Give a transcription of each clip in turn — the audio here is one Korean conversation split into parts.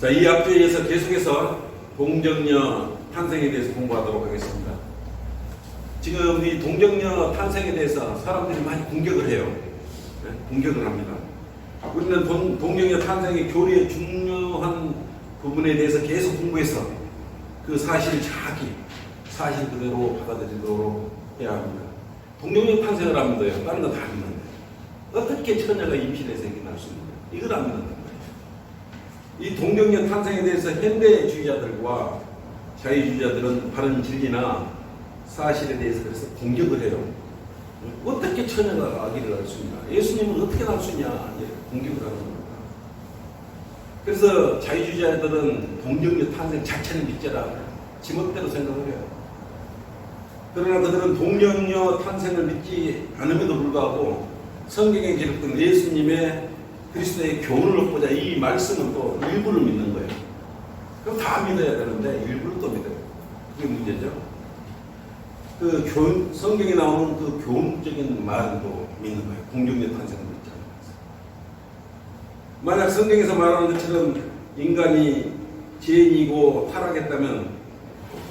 자, 이 앞주에서 계속해서 동정녀 탄생에 대해서 공부하도록 하겠습니다. 지금 이 동정녀 탄생에 대해서 사람들이 많이 공격을 해요. 네? 공격을 합니다. 우리는 동정녀 탄생의 교리의 중요한 부분에 대해서 계속 공부해서 그 사실을 정확히 사실 그대로 받아들이도록 해야 합니다. 동정녀 탄생을 하면 돼요. 다른 건 다 믿는데 어떻게 처녀가 임신해서 이렇게 날 수 있는가? 이걸 안 믿는단 말이에요. 이 동정녀 탄생에 대해서 현대주의자들과 자유주의자들은 바른 진리나 사실에 대해서 그래서 공격을 해요. 어떻게 처녀가 아기를 낳을 수 있냐? 예수님은 어떻게 낳을 수 있냐? 공격을 하는 겁니다. 그래서 자유주의자들은 동정녀 탄생 자체는 믿자라 지멋대로 생각을 해요. 그러나 그들은 동정녀 탄생을 믿지 않음에도 불구하고 성경에 기록된 예수님의 그리스도의 교훈을 얻고자 이 말씀은 또 일부를 믿는 거예요. 그럼 다 믿어야 되는데 일부를 또 믿어요. 그게 문제죠. 그 교훈, 성경에 나오는 그 교훈적인 말도 믿는 거예요. 동정녀 탄생을 믿지 않는 거예요. 만약 성경에서 말하는 것처럼 인간이 죄인이고 타락했다면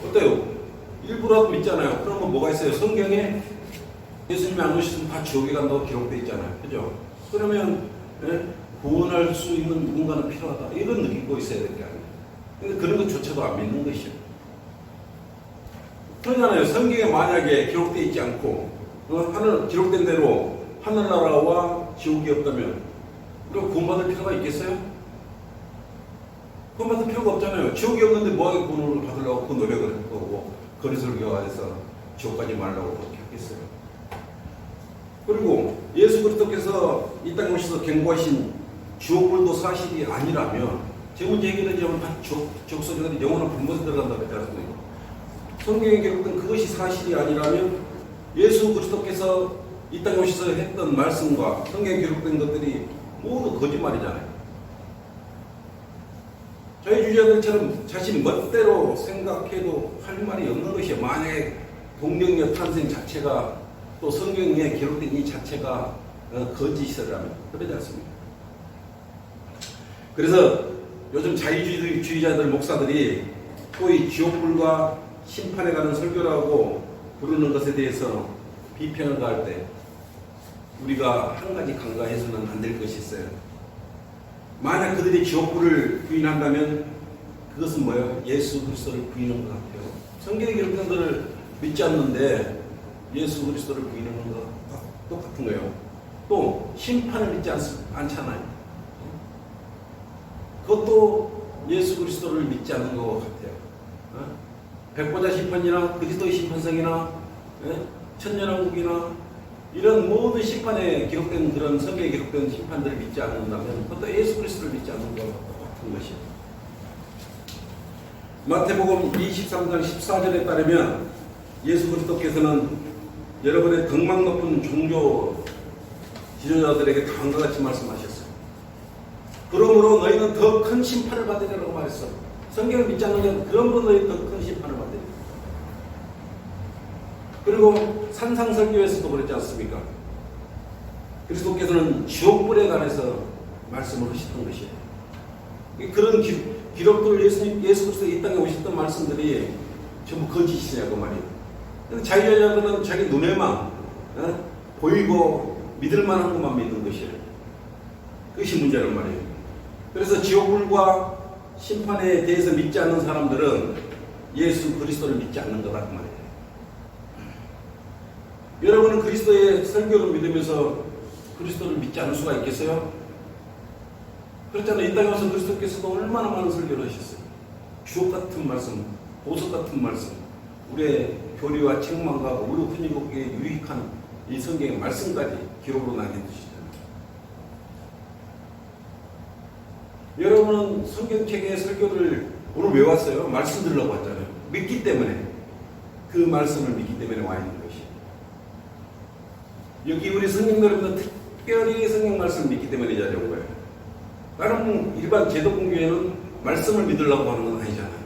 어때요? 일부라도 믿잖아요. 그러면 뭐가 있어요? 성경에 예수님이 안 오셨으면 다 지옥에 간다고 기록되어 있잖아요. 그죠? 그러면 구원할 수 있는 누군가는 필요하다. 이런 느끼고 있어야 될 게 아니에요. 근데 그런 것조차도 안 믿는 것이요. 그러잖아요. 성경에 만약에 기록되어 있지 않고 하늘 기록된 대로 하늘나라와 지옥이 없다면 우리가 구원받을 필요가 있겠어요? 구원받을 필요가 없잖아요. 지옥이 없는데 뭐하게 구원을 받으려고 그 노력을 할 거고 거리설교화해서 지옥까지 말라고 그렇게 하겠어요. 그리고 예수 그리스도께서 이 땅에 오셔서 경고하신 지옥불도 사실이 아니라면 제 문제 해결하자면 다 지옥 소리가 영원한 불못에 들어간다고 했잖아요. 성경에 기록된 그것이 사실이 아니라면 예수 그리스도께서 이 땅에 오셔서 했던 말씀과 성경에 기록된 것들이 모두 거짓말이잖아요. 자유주의자들처럼 자신 멋대로 생각해도 할 말이 없는 것이에요. 만약에 동정녀 탄생 자체가 또 성경에 기록된 이 자체가 거짓이라면 그러지 않습니까? 그래서 요즘 자유주의자들 목사들이 소위 지옥불과 심판에 가는 설교라고 부르는 것에 대해서 비평을 가할 때 우리가 한 가지 간과해서는 안 될 것이 있어요. 만약 그들이 지옥불을 부인한다면 그것은 뭐예요? 예수 그리스도를 부인한 것 같아요. 성경에 기록된 것을 믿지 않는데 예수 그리스도를 부인하는 것 똑같은 거예요. 또 심판을 믿지 않잖아요. 그것도 예수 그리스도를 믿지 않는 것 같아요. 백보자 심판이나 그리스도의 심판성이나 천년왕국이나 이런 모든 심판에 기록된 그런 성경에 기록된 심판들을 믿지 않는다면 그것도 예수 그리스도를 믿지 않는 것 같은 것이에요. 마태복음 23장 14절에 따르면 예수 그리스도께서는 여러분의 덕망 높은 종교 지도자들에게 다음과 같이 말씀하셨어요. 그러므로 너희는 더 큰 심판을 받으리라고 말했어. 성경을 믿지 않는 그러므로 너희 더 큰 심판을 받으리라. 그리고 산상설교에서도 그랬지 않습니까? 그리스도께서는 지옥불에 관해서 말씀을 하셨던 것이에요. 그런 기록들 예수 그리스도 이 땅에 오셨던 말씀들이 전부 거짓이냐고 말이에요. 자유주의자들은 자기 눈에만 보이고 믿을만한 것만 믿는 것이에요. 그것이 문제란 말이에요. 그래서 지옥불과 심판에 대해서 믿지 않는 사람들은 예수 그리스도를 믿지 않는 거란 말이에요. 여러분은 그리스도의 설교를 믿으면서 그리스도를 믿지 않을 수가 있겠어요? 그렇잖아요. 이 땅에 와서 그리스도께서도 얼마나 많은 설교를 하셨어요. 주옥 같은 말씀, 보석 같은 말씀, 우리의 교리와 책망과 우리 훈육에 유익한 이 성경의 말씀까지 기록으로 남겨두시잖아요. 여러분은 성경책의 설교를 오늘 왜 왔어요? 말씀 들으려고 왔잖아요. 믿기 때문에, 그 말씀을 믿기 때문에 와 있는 것이에요. 여기 우리 성경 여러분은 특별히 성경 말씀을 믿기 때문에 이 자리에 온 거예요. 다른 일반 제도공교회는 말씀을 믿으려고 하는 건 아니잖아요.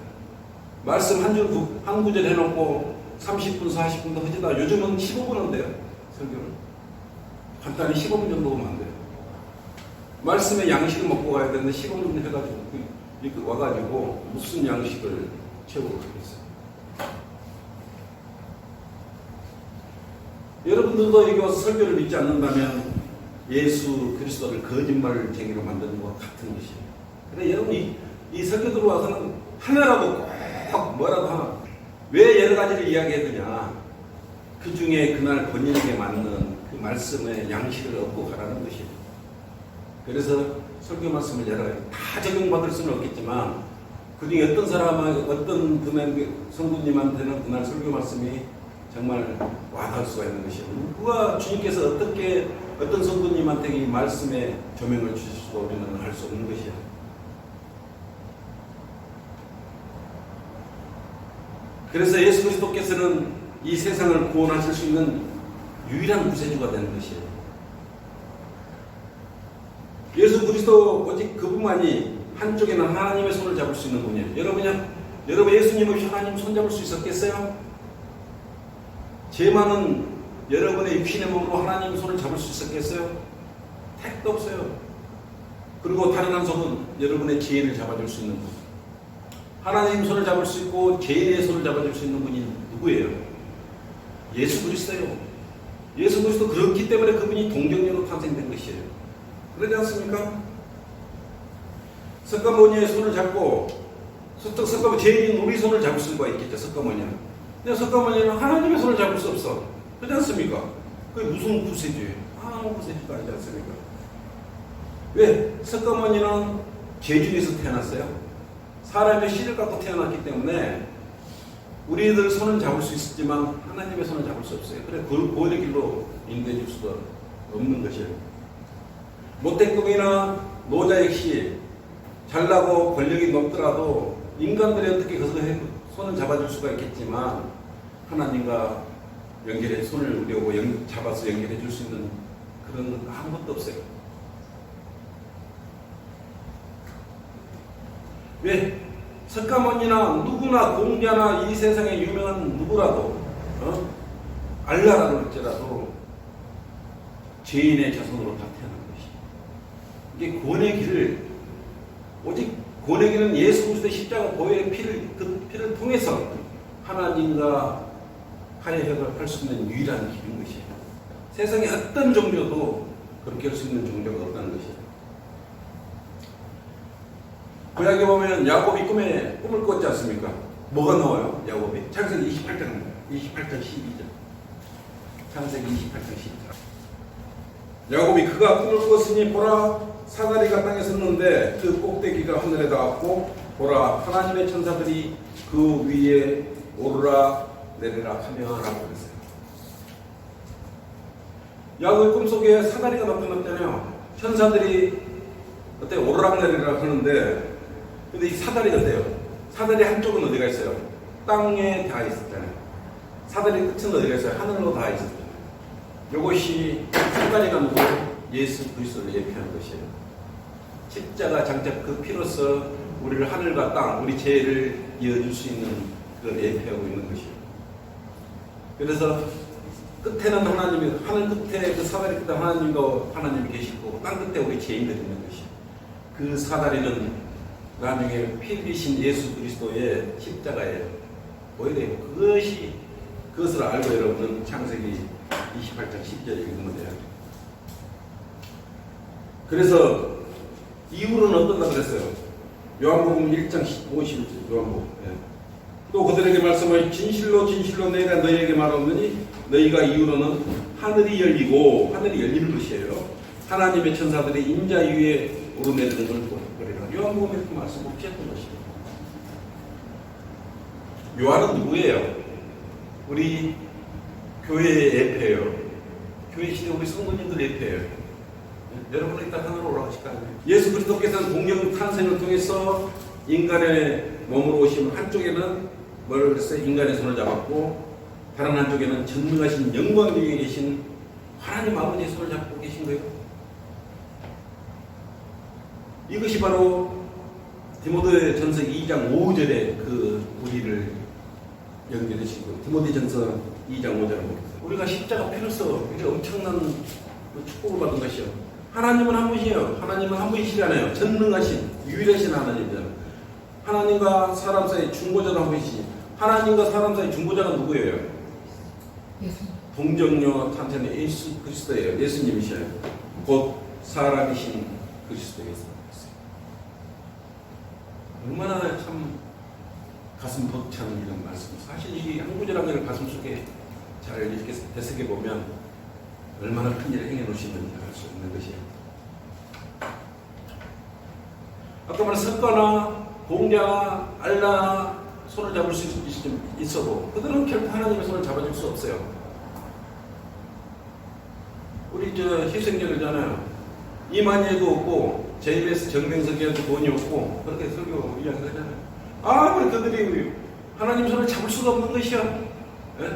말씀 한 구절 해놓고 30분, 40분도 하지다. 요즘은 15분 한대요. 설교를. 간단히 15분 정도 하면 안 돼요. 말씀에 양식을 먹고 가야 되는데 15분 해가지고 이렇게 와가지고 무슨 양식을 채우고 가겠어요? 여러분들도 여기 와서 설교를 믿지 않는다면 예수 그리스도를 거짓말쟁이로 만드는 것 같은 것이에요. 그래 여러분이 이 설교 들어와서는 하나라고 꼭 뭐라도 하나. 왜 여러 가지를 이야기해야 되냐? 그 중에 그날 본인에게 맞는 그 말씀의 양식을 얻고 가라는 것이에요. 그래서 설교 말씀을 여러 가지 다 적용받을 수는 없겠지만 그 중에 어떤 사람은 어떤 분의 성도님한테는 그날 설교 말씀이 정말 와닿을 수가 있는 것이에요. 누가 주님께서 어떻게 어떤 성도님한테 이 말씀에 조명을 주실 수도 우리는 알 수 없는 것이야. 그래서 예수 그리스도께서는 이 세상을 구원하실 수 있는 유일한 구세주가 되는 것이에요. 예수 그리스도 오직 그분만이 한쪽에는 하나님의 손을 잡을 수 있는 분이에요. 여러분 예수님 없이 하나님 손 잡을 수 있었겠어요? 죄만은 여러분의 육신의 몸으로 하나님 손을 잡을 수 있었겠어요? 택도 없어요. 그리고 다른 한 손은 여러분의 죄인을 잡아줄 수 있는 분. 하나님 손을 잡을 수 있고 죄인의 손을 잡아줄 수 있는 분이 누구예요? 예수 그리스도예요. 예수 그리스도 그렇기 때문에 그분이 동정녀로 탄생된 것이에요. 그러지 않습니까? 석가모니의 손을 잡고 죄인인 우리 손을 잡을 수가 있겠죠. 석가모니는. 근데 석가모니는 하나님의 손을 잡을 수 없어. 그렇지 않습니까? 그게 무슨 구세주예요? 아무 구세주도 아니지 않습니까? 왜? 석가모니는 죄중에서 태어났어요. 사람의 씨를 갖고 태어났기 때문에 우리들 손은 잡을 수 있었지만 하나님의 손을 잡을 수 없어요. 그래 그 구원의 길로 인도해 줄 수가 없는 것이에요. 모태국이나 노자 역시 잘나고 권력이 높더라도 인간들이 어떻게 그 손을 잡아줄 수가 있겠지만 하나님과 연결해 손을 우리하고 잡아서 연결해 줄 수 있는 그런 건 아무것도 없어요. 왜? 석가모니나 누구나 공자나 이 세상에 유명한 누구라도 알라라고 할지라도 죄인의 자손으로 다 태어난 것이. 이게 구원의 길을 오직 구원의 길은 예수 그리스도의 십자가 보혈의 그 피를 통해서 하나님과 화해를 할 수 있는 유일한 길인 것이에요. 세상에 어떤 종교도 그렇게 할 수 있는 종교가 없다는 것이에요. 구약에 보면 야곱이 꿈을 꿨지 않습니까? 뭐가 나와요? 야곱이 창세기 28장 12절. 창세기 28장 12절. 야곱이 그가 꿈을 꿨으니 보라 사다리가 땅에 섰는데 그 꼭대기가 하늘에 닿았고 보라 하나님의 천사들이 그 위에 오르라 내리라 하며 라고 그랬어요. 야곱의 꿈속에 사다리가 나타났잖아요. 천사들이 어때 오르락 내리락 하는데 근데 이 사다리가 어때요? 사다리 한쪽은 어디가 있어요? 땅에 닿아 있었잖아요. 사다리 끝은 어디가 있어요? 하늘로 닿아 있었잖아요. 이것이 사다리가 누구? 예수 그리스도를 예표하는 것이에요. 십자가 장착 그 피로서 우리를 하늘과 땅, 우리 죄를 이어줄 수 있는 그걸 예표하고 있는 것이에요. 그래서 끝에는 하나님이, 하늘 끝에 그 사다리 끝에 하나님이 계시고 땅 끝에 우리 죄인들이 있는 것이에요. 그 사다리는 나중에 피 흘리신 예수 그리스도의 십자가에 보여요. 그것을 알고 여러분은 창세기 28장 10절 읽으면 돼요. 그래서 이후로는 어떤가 그랬어요. 요한복음 1장 50절 요한복음. 예. 또 그들에게 말씀을 진실로 진실로 내가 너희에게 말하노니 너희가 이후로는 하늘이 열리는 것이에요. 하나님의 천사들이 인자 위에 오르내리는 걸 보리라. 요한복음에 이렇게 말씀 붙였던 것이에요. 요한은 누구예요? 우리 교회의 예표예요. 교회 시대 우리 성도님들 예표예요. 여러분은 이따 하늘로 올라가실 거 아니에요. 예수 그리스도께서는 동정 탄생을 통해서 인간의 몸으로 오시면 한쪽에는 뭐라고 그랬어요? 인간의 손을 잡았고 다른 한쪽에는 전능하신 영광 중에 계신 하나님 아버지의 손을 잡고 계신 거예요. 이것이 바로 디모데전서 2장 5절에 그 우리를 연결해주시고 디모데전서 2장 5절을 우리가 십자가 피로써 이게 엄청난 축복을 받은 것이요. 하나님은 한 분이에요. 하나님은 한 분이시잖아요. 전능하신 유일하신 하나님이잖아요. 하나님과 사람 사이 중보자도 한 분이시지. 하나님과 사람 사이 중보자가 누구예요? 동정녀 탄생의 예수 그리스도예요. 예수님이셔요. 곧 사람이신 그리스도께서. 얼마나 참 가슴 벅차는 이런 말씀. 사실 이 한 구절 한 구절 가슴 속에 잘 이렇게 되새겨 보면 얼마나 큰 일을 행해 놓으시는지 알 수 있는 것이에요. 아까 말한 석가나 공자나 알라나 손을 잡을 수 있어도 그들은 결코 하나님의 손을 잡아줄 수 없어요. 우리 희생자들잖아요. 이만희에도 없고 JBS 정병석이한테 돈이 없고 그렇게 설교 이야기하잖아요. 아무리 그들이 하나님의 손을 잡을 수가 없는 것이야. 예?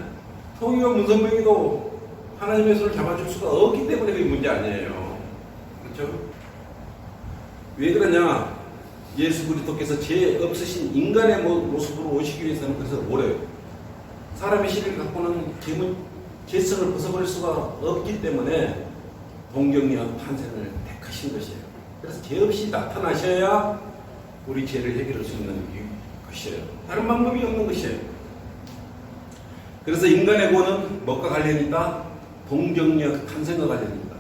통일과 문선명이도 하나님의 손을 잡아줄 수가 없기 때문에 그게 문제 아니에요. 그렇죠? 왜 그러냐? 예수 그리스도께서 죄 없으신 인간의 모습으로 오시기 위해서는 그래서 뭐래요? 사람의 실을 갖고는 죄성을 벗어버릴 수가 없기 때문에 동정녀 탄생을 택하신 것이에요. 그래서 죄 없이 나타나셔야 우리 죄를 해결할 수 있는 것이에요. 다른 방법이 없는 것이에요. 그래서 인간의 구원은 뭐가 관련이 있다? 동정녀 탄생과 관련이 있다.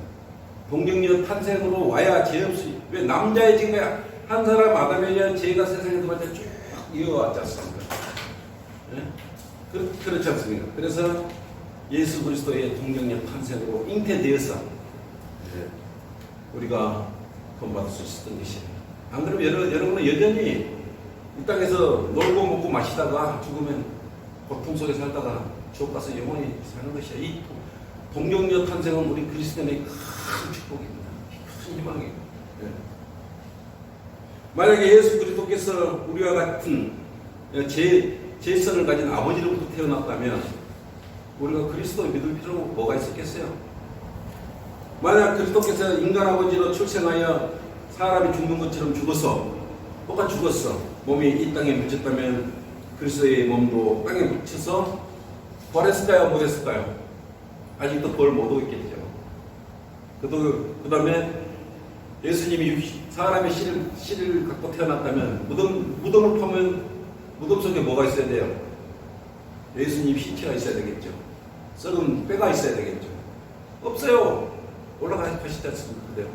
동정녀 탄생으로 와야 죄 없이, 왜 남자의 죄가 한 사람 아담에 의한 죄가 세상에 들어갈 때 쭉 이어왔지 않습니까? 네? 그렇지 않습니까? 그래서 예수 그리스도의 동정녀 탄생으로 잉태되어서 우리가 구원받을 수 있었던 것이에요. 안 그러면 여러분은 여전히 이 땅에서 놀고 먹고 마시다가 죽으면 고통 속에 살다가 지옥 가서 영원히 사는 것이야. 이 동정녀 탄생은 우리 그리스도인의 큰 축복입니다. 큰 희망이에요. 네. 만약에 예수 그리스도께서 우리와 같은 죄성을 가진 아버지로부터 태어났다면 우리가 그리스도를 믿을 필요가 뭐가 있었겠어요? 만약 그리스도께서 인간 아버지로 출생하여 사람이 죽는 것처럼 죽어서 똑같이 죽었어. 몸이 이 땅에 묻혔다면 그리스도의 몸도 땅에 묻혀서 부활했을까요? 못했을까요? 아직도 부활 못 오겠죠. 그 다음에 예수님이 사람의 씨를 갖고 태어났다면 무덤을 파면 무덤 속에 뭐가 있어야 돼요? 예수님 시체가 있어야 되겠죠. 썩은 뼈가 있어야 되겠죠. 없어요. 올라가시지 않습니까? 그대로.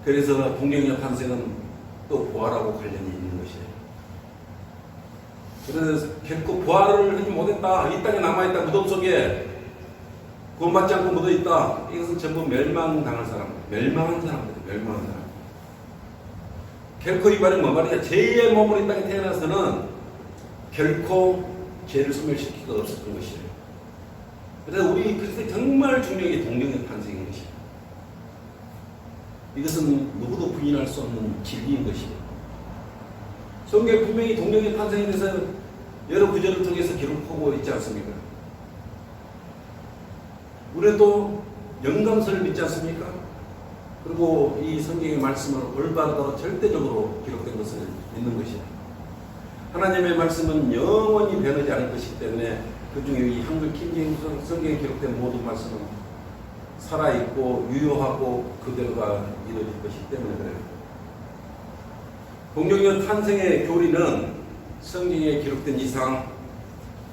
그래서 동정녀 탄생은 또 부활하고 관련이 있는 것이에요. 그래서 결코 부활을 하지 못했다. 이 땅에 남아있다. 무덤 속에 구원받지 않고 묻어있다. 이것은 전부 멸망당할 사람. 멸망한 사람들. 멸망한 사람. 결코 이 말은 뭐 말이냐. 죄의 몸으로 이 땅에 태어나서는 결코 죄를 소멸시킬 수가 없었던 것이에요. 그래서 우리 그리스도의 정말 중요한 게 동정녀 탄생인 것이에요. 이것은 누구도 부인할 수 없는 진리인 것이에요. 성경에 분명히 동정녀 탄생에 대해서 여러 구절을 통해서 기록하고 있지 않습니까? 우리는 또 영감서를 믿지 않습니까? 그리고 이 성경의 말씀을 올바르고 절대적으로 기록된 것을 믿는 것이에요. 하나님의 말씀은 영원히 변하지 않을 것이기 때문에 그 중에 이 한글 킹제임스 성경에 기록된 모든 말씀은 살아있고 유효하고 그대로가 이루어질 것이기 때문에 그래요. 동정녀 탄생의 교리는 성경에 기록된 이상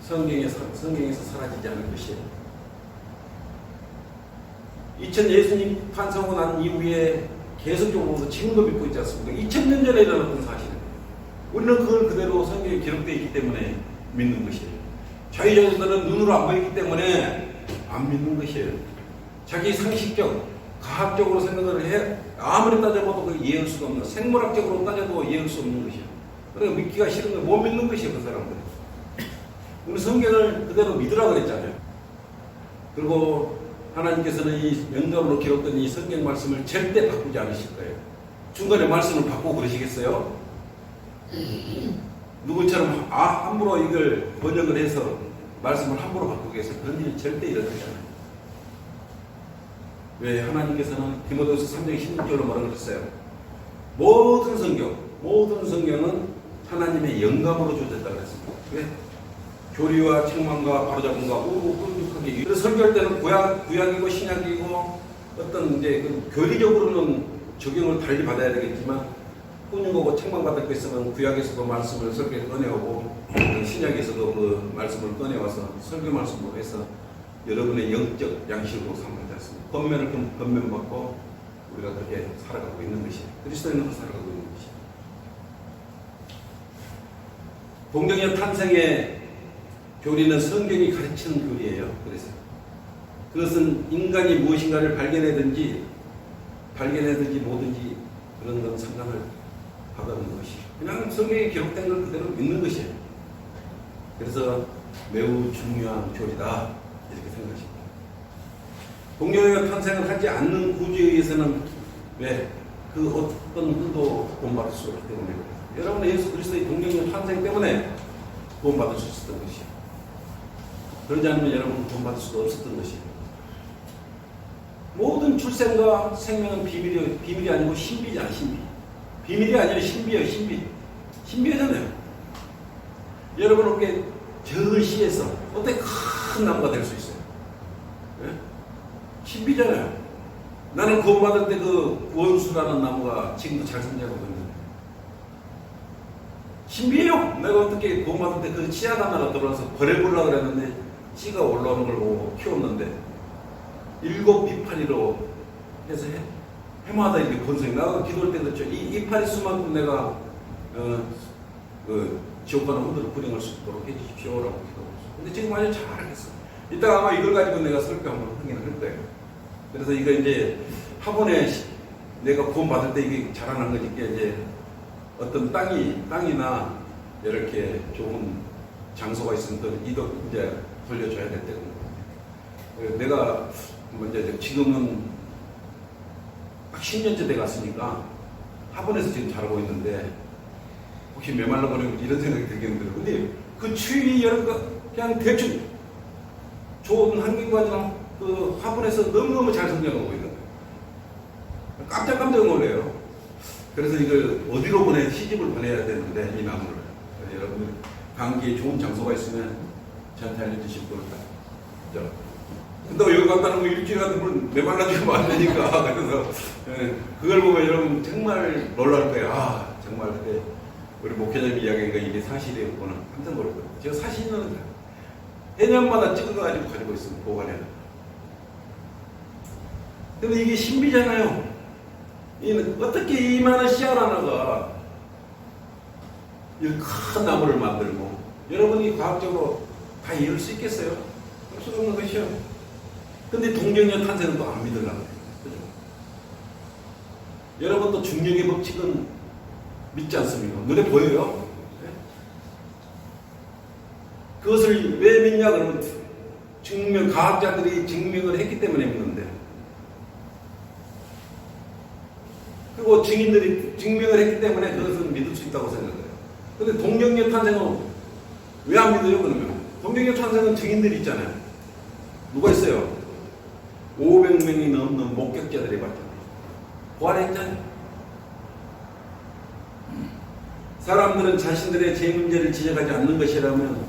성경에서 사라지지 않을 것이에요. 예수님 탄생하고 난 이후에 계속적으로 지금도 믿고 있지 않습니까? 2000년 전에 일어났던 사실은 우리는 그걸 그대로 성경에 기록되어 있기 때문에 믿는 것이에요. 자유자들은 눈으로 안 보이기 때문에 안 믿는 것이에요. 자기 상식적, 과학적으로 생각을 해 아무리 따져봐도 그걸 이해할 수가 없는, 생물학적으로 따져도 이해할 수 없는 것이에요. 그러니까 믿기가 싫은 거 못 믿는 것이에요. 그 사람들은. 우리 성경을 그대로 믿으라고 그랬잖아요. 그리고 하나님께서는 이 영감으로 기록된 이 성경 말씀을 절대 바꾸지 않으실 거예요. 중간에 말씀을 바꾸고 그러시겠어요? 누구처럼 함부로 이걸 번역을 해서 말씀을 함부로 바꾸겠어요? 그런 일이 절대 일어나지 않아요. 왜? 하나님께서는 디모데후서 3장 16절로 뭐라고 그랬어요? 모든 성경은 하나님의 영감으로 주어졌다고 그랬습니다. 왜? 교리와 책망과 바로잡음과 끈적하게. 그래서 설교할 때는 구약이고 신약이고 어떤 이제 그 교리적으로는 적용을 달리 받아야 되겠지만 훈육하고 책망받을 거 있으면 구약에서도 말씀을 설교에 꺼내오고 신약에서도 그 말씀을 꺼내와서 설교 말씀으로 해서 여러분의 영적 양식으로 삼지 않습니다. 권면을 권면받고 우리가 그렇게 살아가고 있는 것이 그리스도인으로 살아가고 있는 것이 동정녀 탄생의 교리는 성경이 가르치는 교리예요. 그래서 그것은 인간이 무엇인가를 발견하든지 뭐든지 그런 건 상관을 하다는 것이 그냥 성경에 기록된 걸 그대로 믿는 것이에요. 그래서 매우 중요한 교리다 이렇게 생각하십니다. 동정녀 탄생을 하지 않는 구주에 의해서는 왜? 그 어떤 흔도 구원받을 수 없기 때문에 그래요. 여러분은 예수 그리스도의 동정녀 탄생 때문에 구원받을 수 있었던 것이에요. 그러지 않으면 여러분은 구원받을 수가 없었던 것이에요. 모든 출생과 생명은 비밀이 아니고 신비잖아, 신비. 비밀이 아니라 신비예요, 신비. 신비하잖아요. 여러분, 어떻게 적은 씨에서 어떻게 큰 나무가 될 수 있어요? 네? 신비잖아요. 나는 구원받을 때 그 원수라는 나무가 지금도 잘 성장하고 있는데. 신비해요. 내가 어떻게 구원받을 때 그 씨앗 하나가 들어와서 버려보려고 그랬는데 씨가 올라오는 걸 보고 키웠는데 7 이파리로 해서 해마다 이렇게 번성이 나가 기도할 때 그렇죠. 이 이파리 수만큼 내가 지옥 가는 혼들을 불행할 수 있도록 해주십시오라고 기도했어요. 근데 지금 아주 잘하겠어. 이따가 아마 이걸 가지고 내가 설교 한번 하긴 할 거예요. 그래서 이거 이제 학원에 내가 구원받을 때 이게 자라난 거니까 이제 어떤 땅이나 이렇게 좋은 장소가 있으면 이도 이제 돌려줘야 될 때가 내가 먼저 지금은 10년째 돼 갔으니까 학원에서 지금 자라고 있는데 혹시 메말라버리고 이런 생각이 들겠는데 근데 그 추위 여러 거 그냥 대충 좋은 환경과정 그 화분에서 너무너무 잘 성장하고 있는 거예요. 깜짝 놀래요. 그래서 이걸 어디로 시집을 보내야 되는데 이 나무를 여러분들 감기에 좋은 장소가 있으면 저한테 알려주실 거니까. 근데 여기 갔다 놓으면 일주일 같은 걸 메말라지고 안 되니까. 그래서 그걸 보면 여러분 정말 놀랄 거예요. 아, 정말 그때 우리 목회자님 이야기가 이게 사실이었구나. 깜짝 놀랄 거예요. 제가 사실은 해년마다 찍어가지고 가지고 있습니다. 보관해요. 근데 이게 신비잖아요. 어떻게 이 많은 씨앗 하나가 이 큰 나무를 만들고 여러분이 과학적으로 다 이해할 수 있겠어요? 할 수 없는 것이요. 근데 동정녀 탄생은 또 안 믿으려고 해요. 그죠? 여러분도 중력의 법칙은 믿지 않습니까? 눈에 보여요? 네? 그것을 왜 믿냐? 그러면 과학자들이 증명을 했기 때문에 믿는데. 그리고 증인들이 증명을 했기 때문에 그것을 믿을 수 있다고 생각해요. 근데 동정녀 탄생은 왜 안 믿어요, 그러면? 동정녀 탄생은 증인들이 있잖아요. 누가 있어요? 500명이 넘는 목격자들이 봤잖아요. 부활했잖아요. 사람들은 자신들의 죄 문제를 지적하지 않는 것이라면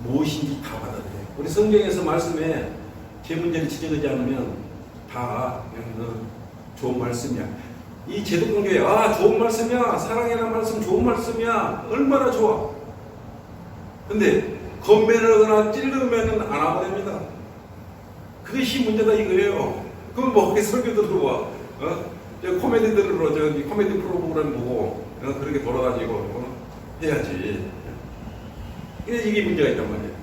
무엇인지 다 받아들여요. 우리 성경에서 말씀에 죄 문제를 지적하지 않으면 다 그냥 좋은 말씀이야. 이 제도공교회 좋은 말씀이야. 사랑이라는 말씀 좋은 말씀이야. 얼마나 좋아. 근데 건배를 하거나 찔르면 안 와버립니다. 그것이 문제다 이거예요. 그럼 뭐 설교 들어와 코미디 들으러 코미디 프로그램 보고 그렇게 돌아다니고 해야지. 그래서 이게 문제가 있단 말이에요.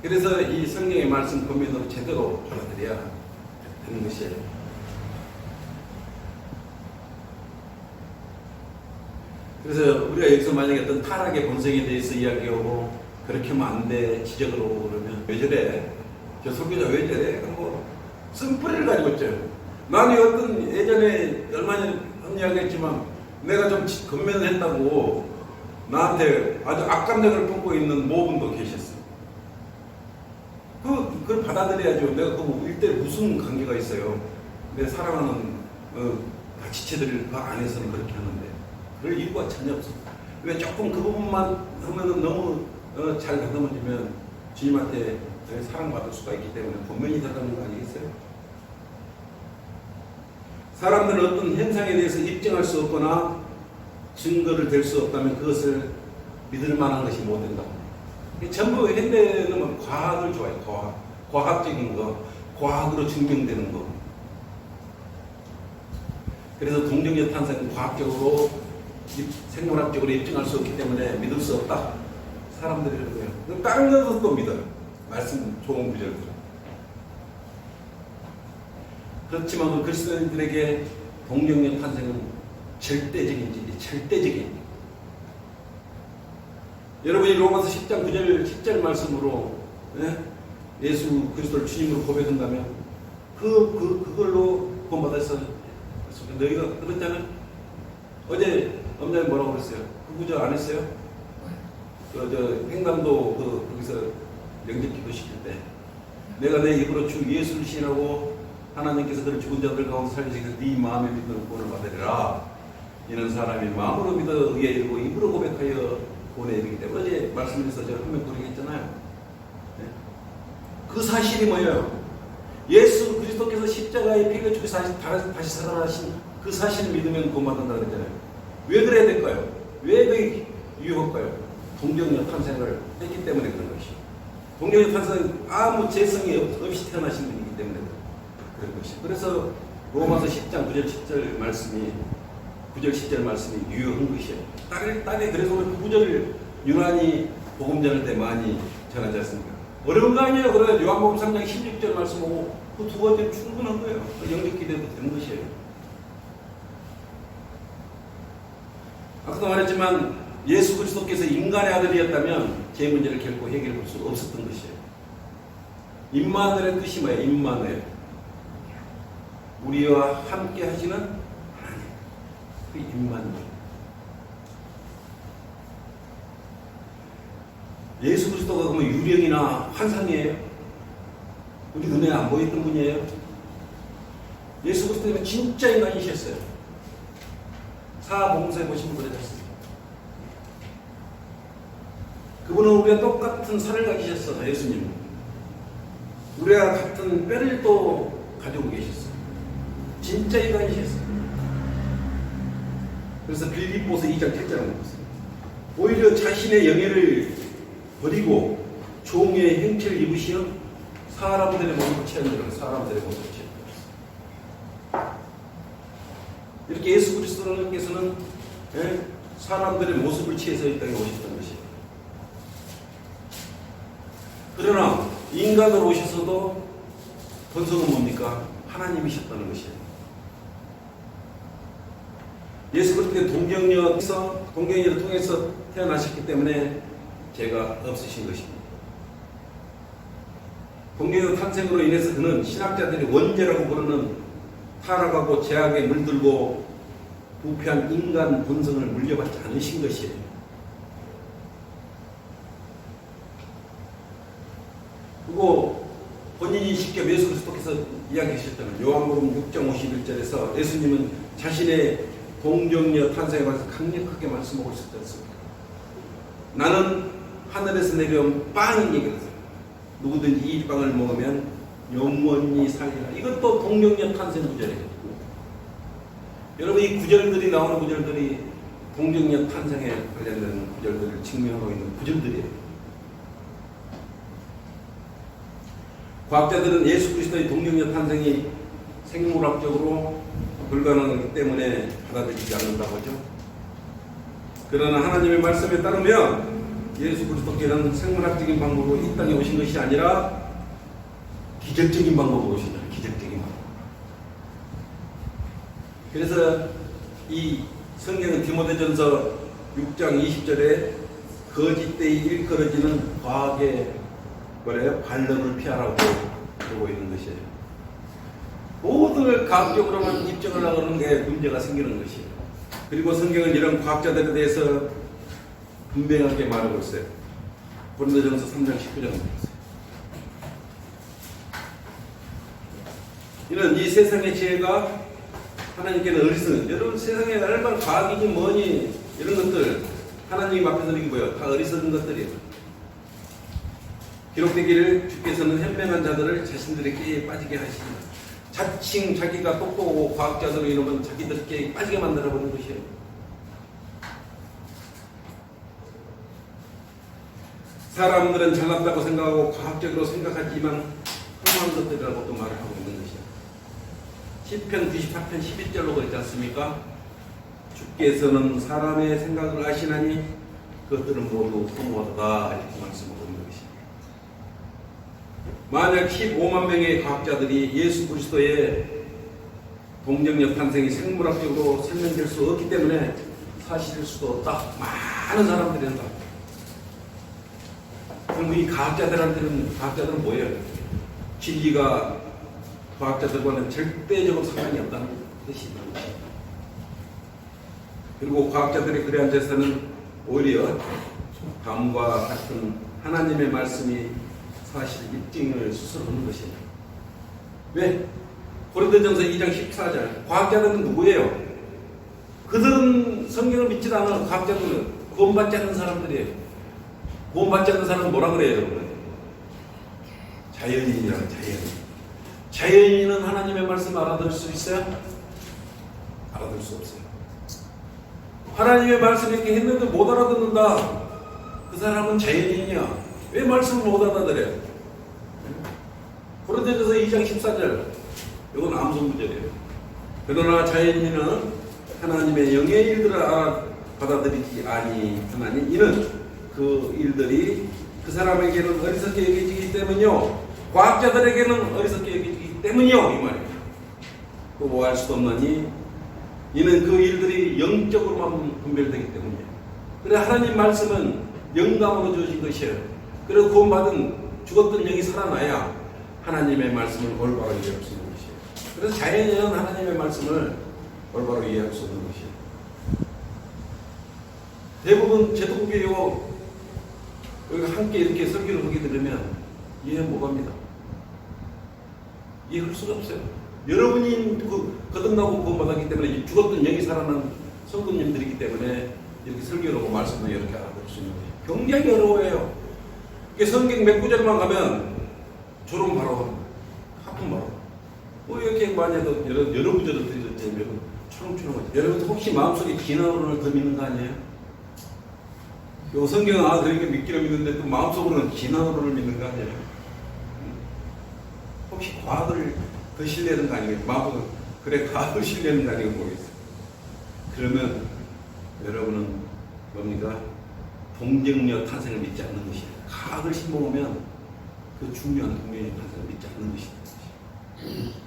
그래서 이 성경의 말씀 건배로 제대로 받아들여야 되는 것이에요. 그래서 우리가 여기서 만약에 어떤 타락의 본성에 대해서 이야기하고 그렇게 하면 안 돼 지적을 하고 그러면 왜 저래? 저 설교자 왜 저래? 뭐 쓴뿌리를 가지고 있죠. 나는 어떤 예전에 얼마 전에 한 이야기했지만 내가 좀 건면을 했다고 나한테 아주 악감정을 품고 있는 모분도 계셨어요. 그걸 받아들여야죠. 내가 그 일대 무슨 관계가 있어요. 내 사랑하는 지체들 그 안에서는 그렇게 하는데 그럴 이유가 전혀 없습니다. 왜 조금 그 부분만 하면은 너무 잘 다듬어지면 주님한테 사랑받을 수가 있기 때문에 분명히 들어가는 거 아니겠어요? 사람들은 어떤 현상에 대해서 입증할 수 없거나 증거를 댈 수 없다면 그것을 믿을 만한 것이 못 된다. 전부 현대는 과학을 좋아해요. 과학적인 거, 과학으로 증명되는 거. 그래서 동정녀 탄생은 과학적으로, 생물학적으로 입증할 수 없기 때문에 믿을 수 없다. 사람들이 그러고요. 다른 것도 또 믿어요. 말씀 좋은 구절들. 그렇지만 그리스도인들에게 동정녀 탄생은 절대적인 진리, 절대적인. 여러분이 로마서 10장 9절 10절 말씀으로 예수 그리스도를 주님으로 고백한다면 그걸로 구원받아서 너희가 그랬잖아요. 어제 엄마님 뭐라고 그랬어요? 그 구절 안 했어요? 횡단도 거기서 영접 기도 시킬 때 내가 내 입으로 주 예수를 시인하고 하나님께서 그를 죽은 자들 가운데 살리시기서 네 마음에 믿는 구원을 받으리라. 이는 사람이 마음으로 믿어 의에 이르고 입으로 고백하여 구원에 이르기 때문에 어제 말씀드려서 제가 한 명 고백했잖아요. 네? 그 사실이 뭐예요? 예수 그리스도께서 십자가에 피를 주고 다시 살아나신 그 사실을 믿으면 구원받는다 그랬잖아요. 왜 그래야 될까요? 왜 그게 유효할까요? 동정녀 탄생을 했기 때문에 그런 것이죠. 동정녀 탄생은 아무 재성이 없이 태어나신 분이기 때문에 그런 것이죠. 그래서 로마서 10장 9절 10절 말씀이 9절 10절 말씀이 유효한 것이에요. 딸이 그래서 그 구절을 유난히 복음 전할 때 많이 전하지 않습니까? 어려운 거 아니에요. 그래 요한복음 3장 16절 말씀 보고 그 두 가지는 충분한 거예요. 영접 기대도 되는 것이에요. 아까도 말했지만 예수 그리스도께서 인간의 아들이었다면 제 문제를 결코 해결할 수 없었던 것이에요. 임마누엘의 뜻이 뭐예요? 임마누엘. 우리와 함께 하시는 하나님. 그 임마누엘. 예수 그리스도가 그러면 유령이나 환상이에요? 우리 눈에 안 보였던 분이에요? 예수 그리스도는 진짜 인간이셨어요. 사복음서에 보시면 그러셨습니다. 그분은 우리와 똑같은 살을 가지셨어요. 예수님은. 우리와 같은 뼈를 또 가지고 계셨어요. 진짜 인간이셨어요. 그래서 빌립보서 2장 7절을 보세요. 오히려 자신의 영예를 버리고 종의 형체를 입으시어 사람들의 몸을 취한다는 사람들의 몸을 취한다. 이렇게 예수 그리스도께서는 사람들의 모습을 취해서 이 땅에 오셨던 것이에요. 그러나 인간으로 오셔서도 본성은 뭡니까? 하나님이셨다는 것이에요. 예수 그리스도의 동정녀를 통해서 태어나셨기 때문에 죄가 없으신 것입니다. 동정녀 탄생으로 인해서 그는 신학자들이 원죄라고 부르는 타락하고 죄악에 물들고 부패한 인간 본성을 물려받지 않으신 것이에요. 그리고 본인이 직접 예수 그리스도께서 이야기하셨잖아요. 요한복음 6장 51절에서 예수님은 자신의 동정녀 탄생에 관해서 강력하게 말씀하고 있었지 않습니까? 나는 하늘에서 내려온 빵이니 그랬어요. 누구든지 이 빵을 먹으면 영원히 살리라. 이것도 동정녀 탄생 구절이에요. 여러분 이 구절들이 나오는 구절들이 동정녀 탄생에 관련된 구절들을 증명하고 있는 구절들이에요. 과학자들은 예수 그리스도의 동정녀 탄생이 생물학적으로 불가능하기 때문에 받아들이지 않는다고 하죠. 그러나 하나님의 말씀에 따르면 예수 그리스도께서는 생물학적인 방법으로 이 땅에 오신 것이 아니라 기적적인 방법으로 오신다. 기적적인 방법. 그래서 이 성경은 디모데전서 6장 20절에 거짓되이 일컬어지는 과학의 반론을 피하라고 그러고 있는 것이에요. 모든 걸 과학적으로만 입증을 하려는 게 문제가 생기는 것이에요. 그리고 성경은 이런 과학자들에 대해서 분명하게 말하고 있어요. 고린도전서 3장 19절 보세요. 이는 이 세상의 지혜가 하나님께는 어리석은, 여러분 세상에 얼마나 과학이지 뭐니 이런 것들 하나님 앞에서 이게 뭐예요? 다 어리석은 것들이에요. 기록되기를 주께서는 현명한 자들을 자신들의 끼에 빠지게 하십니다. 자칭 자기가 똑똑하고 과학자들로 이러면 자기들끼리 빠지게 만들어버리는 것이에요. 사람들은 잘났다고 생각하고 과학적으로 생각하지만 험한 것들이라고 또 말을 하고 있는 것이야. 시편 98편 11절로 그랬지 않습니까? 주께서는 사람의 생각을 아시나니 그것들은 모두 허무하다 이렇게 말씀하고 있는 것입니다. 만약 15만 명의 과학자들이 예수 그리스도의 동정녀 탄생이 생물학적으로 설명될 수 없기 때문에 사실일 수도 없다. 많은 사람들이 한다. 그럼 이 과학자들은 뭐예요? 진리가 과학자들과는 절대적으로 상관이 없다는 뜻이 있는 것입니다. 그리고 과학자들이 그래 앉아서는 오히려 다음과 같은 하나님의 말씀이 사실 입증을 스스로 하는 것입니다. 왜? 고린도전서 2장 14절 과학자들은 누구예요? 그들은 성경을 믿지 않는 과학자들은 구원받지 않는 사람들이에요. 구원받지 않는 사람은 뭐라 그래요, 여러분? 자연인이라고. 자연인은 하나님의 말씀을 알아들을 수 있어요? 알아들을 수 없어요. 하나님의 말씀 이렇게 했는데 못 알아듣는다. 그 사람은 자연인이야. 왜 말씀을 못 알아들어요? 고린도전서 2장 14절 이건 암송구절이에요. 그러나 자연인은 하나님의 영의 일들을 받아들이지 아니하나니 이는 그 일들이 그 사람에게는 어리석게 여겨지기 때문이요 과학자들에게는 어리석게 여겨지기 때문이요 이 말이에요. 또 뭐 할 수도 없나니 이는 그 일들이 영적으로만 분별되기 때문이에요. 그래 하나님 말씀은 영감으로 주어진 것이에요. 그래서 구원받은 죽었던 영이 살아나야 하나님의 말씀을 올바로 이해할 수 있는 것이에요. 그래서 자연인은 하나님의 말씀을 올바로 이해할 수 없는 것이에요. 대부분 제독교회요 여기 함께 이렇게 설교를 하게 되면 이해 못합니다. 이해할 수가 없어요. 여러분이 거듭나고 구원받았기 때문에 죽었던 영이 살아난 성도님들이기 때문에 이렇게 설교를 하고 말씀을 이렇게 알아볼 수 있는 거예요. 굉장히 어려워요. 성경 몇 구절만 가면 졸음 바로 하품 바로 뭐 이렇게 많이 해도 여러 구절을 드렸지 초롱초롱하죠. 여러분 혹시 마음속에 기나론을 더 믿는 거 아니에요? 요 성경은 그렇게 믿기로 믿는데 또 마음속으로는 기나론을 믿는 거 아니에요? 혹시 과학을 더 신뢰하는 거 아니에요? 마음속으로 그래 과학을 신뢰하는 거 아니에요? 모르겠어요. 그러면 여러분은 뭡니까? 동정녀 탄생을 믿지 않는 것이에요. 과학을 신봉하면 그 중요한 동정녀 탄생을 믿지 않는 것이에요.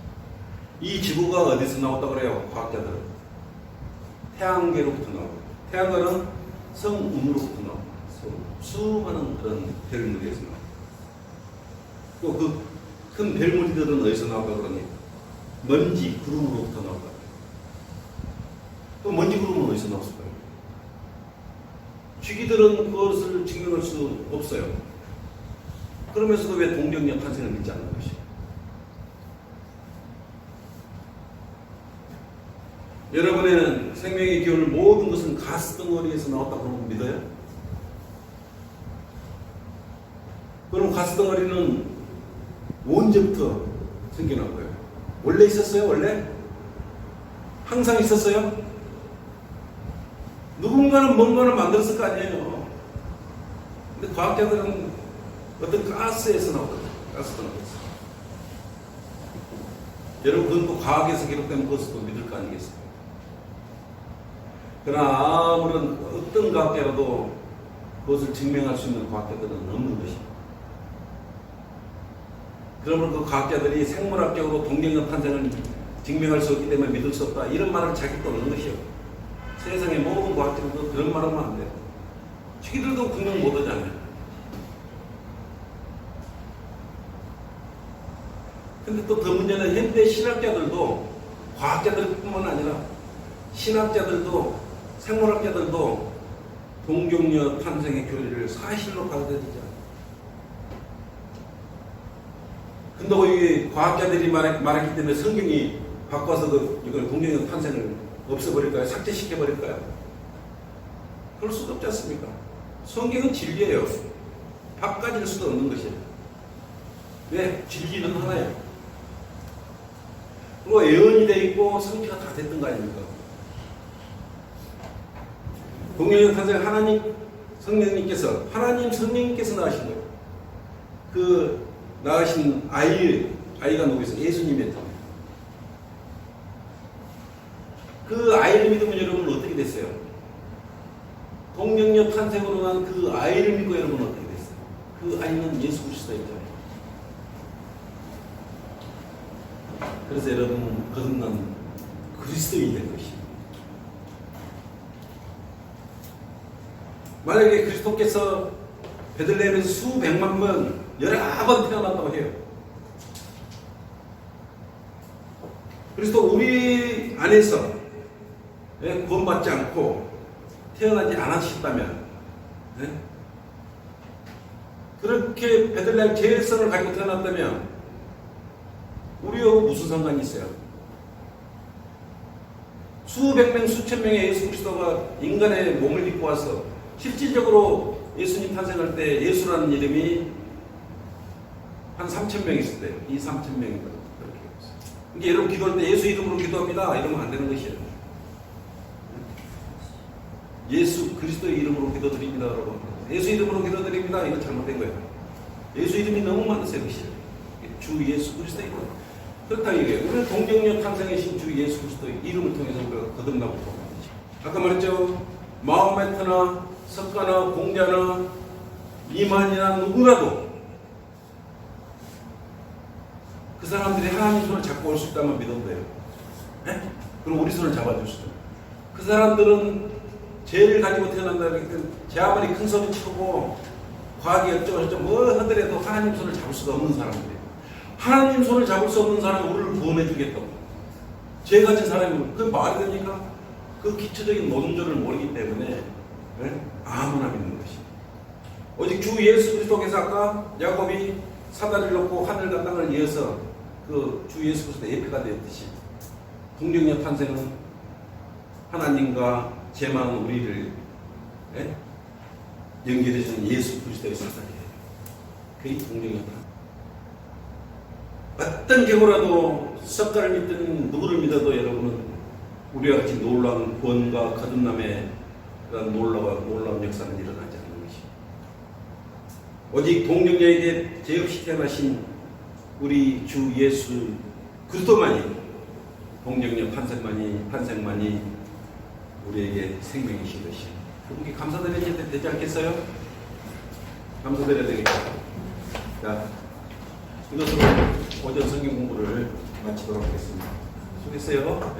이 지구가 어디서 나왔다고 그래요? 과학자들은 태양계로부터 나오고 태양계는 성운으로부터 나오고 수많은 그런 별무리에서 나오고 또 그 큰 별무리들은 어디서 나온다고 그러니 먼지 구름으로부터 나온다. 또 먼지 구름은 어디서 나왔을까요? 쥐기들은 그것을 증명할 수 없어요. 그러면서도 왜 동정녀 탄생을 믿지 않는 것이에요? 여러분의 생명의 기운을 모든 것은 가스덩어리에서 나왔다고 그러면 믿어요? 그럼 가스덩어리는 언제부터 생겨난 거예요? 원래 있었어요? 원래? 항상 있었어요? 누군가는 뭔가를 만들었을 거 아니에요. 근데 과학자들은 어떤 가스에서 나오거든요. 가스덩어리에서. 여러분 그건 또 과학에서 기록된 것을 또 믿을 거 아니겠어요? 그러나 아무런 어떤 과학자라도 그것을 증명할 수 있는 과학자들은 없는 것입니다. 그러면 그 과학자들이 생물학적으로 동정녀 탄생을 증명할 수 없기 때문에 믿을 수 없다 이런 말을 자기도 없는 것이요. 세상의 모든 과학자들도 그런 말 하면 안 돼요. 자기들도 증명 못 하잖아요. 근데 또 더 문제는 현대 신학자들도 과학자들뿐만 아니라 신학자들도 생물학자들도 동정녀 탄생의 교리를 사실로 받아들이죠. 근데 이 과학자들이 말했기 때문에 성경이 바꿔서 이걸 동정녀 탄생을 없애버릴까요? 삭제시켜버릴까요? 그럴 수도 없지 않습니까? 성경은 진리예요. 바꿔질 수도 없는 것이에요. 왜? 진리는 하나예요. 그리고 예언이 돼 있고 성취가 다 됐던 거 아닙니까? 동정녀 탄생 하나님 성령님께서, 하나님 성령님께서 낳으신 거예요. 그 낳으신 아이가 누구였어요? 예수님이었죠. 그 아이를 믿으면 여러분 어떻게 됐어요? 동령녀 탄생으로 난 그 아이를 믿고 여러분 어떻게 됐어요? 그 아이는 예수 그리스도였잖아요. 그래서 여러분 거듭난 그리스도인이 된 것입니다. 만약에 그리스도께서 베들레헴에서 수백만 번, 여러 번 태어났다고 해요. 그리스도 우리 안에서 구원받지 않고 태어나지 않으셨다면, 그렇게 베들레헴 제일성을 가지고 태어났다면 우리하고 무슨 상관이 있어요? 수백 명, 수천 명의 예수 그리스도가 인간의 몸을 입고 와서 실질적으로 예수님 탄생할 때 예수라는 이름이 한 3천 명 있을 때요. 3천 명이 그렇게 있어요. 그러니까 여러분 기도할 때 예수 이름으로 기도합니다. 이러면 안 되는 것이에요. 예수 그리스도의 이름으로 기도드립니다. 여러분. 예수 이름으로 기도드립니다. 이거 잘못된 거예요. 예수 이름이 너무 많으세요. 주 예수 그리스도의 이름. 그렇다 이게 우리는 동정녀 탄생이신 주 예수 그리스도의 이름을 통해서 우리가 거듭나고 아까 말했죠. 마호메트나 석가나 공자나 이만이나 누구라도 그 사람들이 하나님 손을 잡고 올 수 있다면 믿어도 돼요. 그럼 우리 손을 잡아줄 수도. 그 사람들은 죄를 가지고 태어난다 그러니까 제 아무리 큰 소리 치고 과학이 어쩌고저쩌고 뭐 하더라도 하나님 손을 잡을 수가 없는 사람들이에요. 하나님 손을 잡을 수 없는 사람은 우리를 구원해 주겠다고. 죄 가진 사람이 그 말이 됩니까? 그 기초적인 논조를 모르기 때문에 아무나 믿는 것입니다. 오직 주 예수 그리스도께서 아까 야곱이 사다리를 놓고 하늘과 땅을 이어서 그 주 예수 그리스도의 예표가 되었듯이 동정녀 탄생은 하나님과 죄망한 우리를 연결해 주는 예수 그리스도의 사다리예요. 그게 동정녀 탄생. 어떤 경우라도 석가를 믿든 누구를 믿어도 여러분은 우리와 같이 놀라운 구원과 거듭남의 그런 놀라운 역사는 일어나지 않는 것입니다. 오직 동정녀에게 죄 없이 태어나신 우리 주 예수 그리스도만이 동정녀 탄생만이 우리에게 생명이신 것이에요. 그분께 감사드려야 되지 않겠어요? 감사드려야 되겠죠. 자, 이것으로 오전 성경 공부를 마치도록 하겠습니다. 수고했어요. 네.